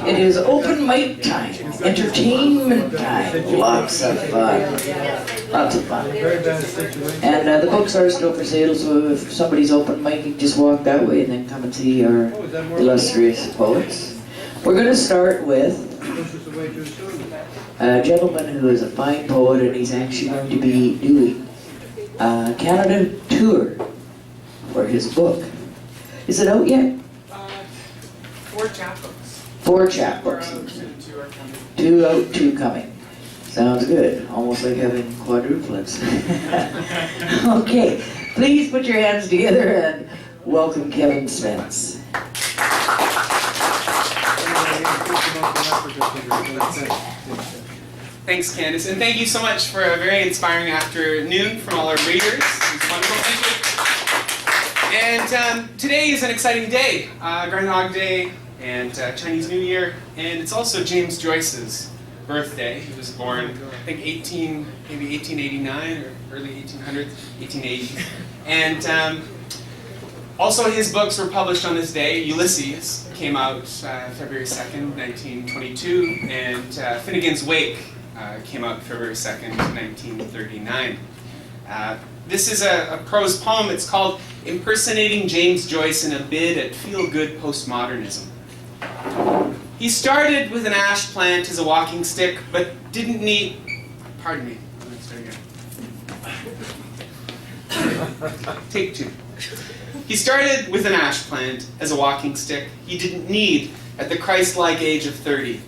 It is open mic time, entertainment time, lots of fun. Lots of fun. And the books are still for sale, so if somebody's open mic, just walk that way and then come and see our illustrious poets. We're going to start with a gentleman who is a fine poet, and he's actually going to be doing a Canada tour for his book. Is it out yet? 4 chapbooks. 4 chapbooks. And 2 are coming. 2 out, 2 coming. Sounds good. Almost like having quadruplets. Okay, please put your hands together and welcome Kevin Spenst. Thanks, Candace, and thank you so much for a very inspiring afternoon from all our readers. It was wonderful. Thank you. And today is an exciting day, Groundhog Day and Chinese New Year, and it's also James Joyce's birthday. He was born, I think, maybe 1889 or early 1800s, 1880. And also his books were published on this day. Ulysses came out February 2nd, 1922, and Finnegan's Wake came out February 2nd, 1939. This is a prose poem. It's called Impersonating James Joyce in a Bid at Feel-Good Postmodernism. He started with an ash plant as a walking stick, but didn't need... Pardon me. Let's start again. Take 2. He started with an ash plant as a walking stick he didn't need at the Christ-like age of 30.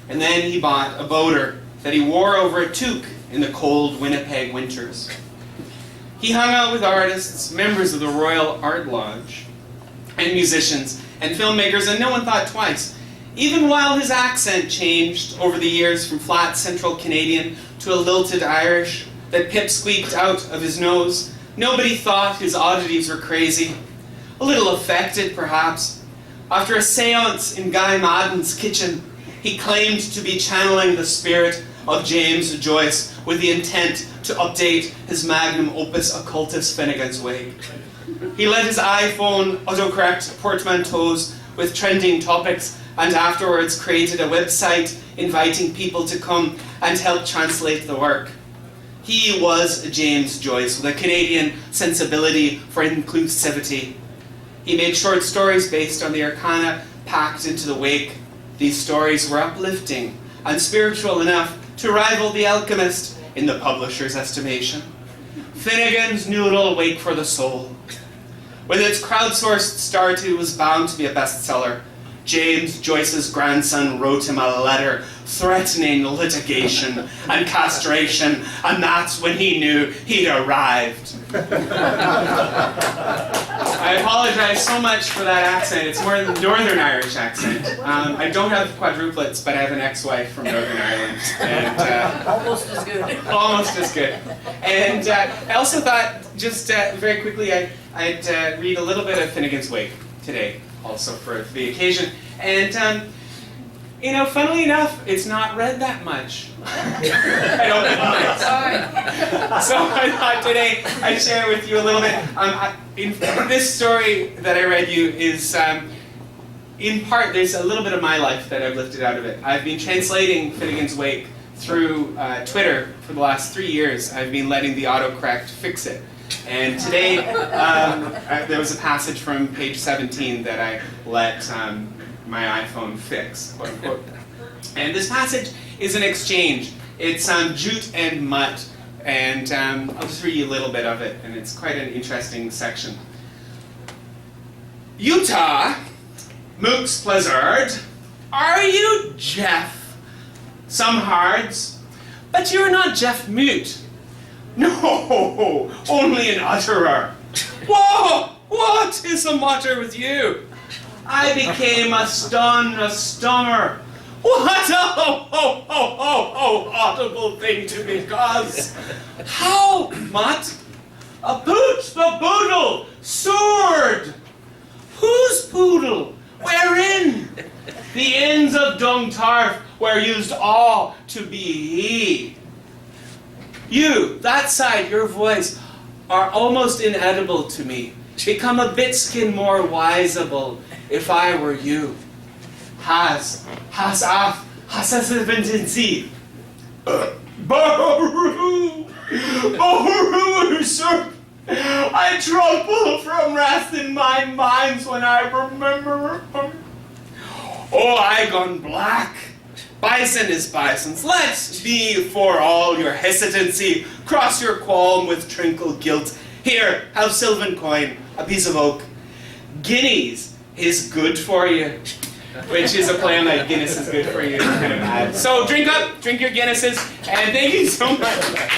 And then he bought a boater that he wore over a toque in the cold Winnipeg winters. He hung out with artists, members of the Royal Art Lodge, and musicians and filmmakers, and no one thought twice. Even while his accent changed over the years from flat Central Canadian to a lilted Irish that pipsqueaked out of his nose, nobody thought his oddities were crazy. A little affected, perhaps. After a séance in Guy Madden's kitchen, he claimed to be channeling the spirit of James Joyce with the intent to update his magnum opus occultus Finnegan's Wake. He let his iPhone autocorrect portmanteaus with trending topics, and afterwards created a website inviting people to come and help translate the work. He was James Joyce with a Canadian sensibility for inclusivity. He made short stories based on the arcana packed into the wake. These stories were uplifting and spiritual enough to rival The Alchemist in the publisher's estimation. Finnegan's Noodle Wake for the Soul. With its crowdsourced start, it was bound to be a bestseller. James Joyce's grandson wrote him a letter threatening litigation and castration, and that's when he knew he'd arrived. I apologize so much for that accent. It's more than Northern Irish accent. I don't have quadruplets, but I have an ex-wife from Northern Ireland. And, Almost as good. Almost as good. And I also thought, just very quickly, I'd read a little bit of Finnegan's Wake today, also for the occasion. And, you know, funnily enough, it's not read that much. I don't know. So I thought today I'd share with you a little bit. This story that I read you is, in part, there's a little bit of my life that I've lifted out of it. I've been translating Finnegan's Wake through Twitter for the last 3 years. I've been letting the autocorrect fix it. And today, there was a passage from page 17 that I let my iPhone fix, quote unquote. And this passage is an exchange. It's jute and mutt, and I'll just read you a little bit of it, and it's quite an interesting section. Utah, Mooks Blizzard, are you Jeff? Some hards, but you're not Jeff Mute. No, only an utterer. Whoa, what is the matter with you? I became a stummer. What a audible thing to me, cause. How, Mutt? A boot the boodle, sword. Whose poodle? Wherein? The ends of dung tarf were used all to be he. You, that side, your voice, are almost inedible to me. Become a bitskin more wiseable if I were you. has off, has hesitancy. Baru, sir. I trouble from rest in my minds when I remember. Oh, I gone black. Bison is bison's. Let's be for all your hesitancy. Cross your qualm with trinkle guilt. Here, have Sylvan coin, a piece of oak. Guineas is good for you. Which is a play on that Guinness is good for you. Kind of bad. So drink up, drink your Guinnesses, and thank you so much.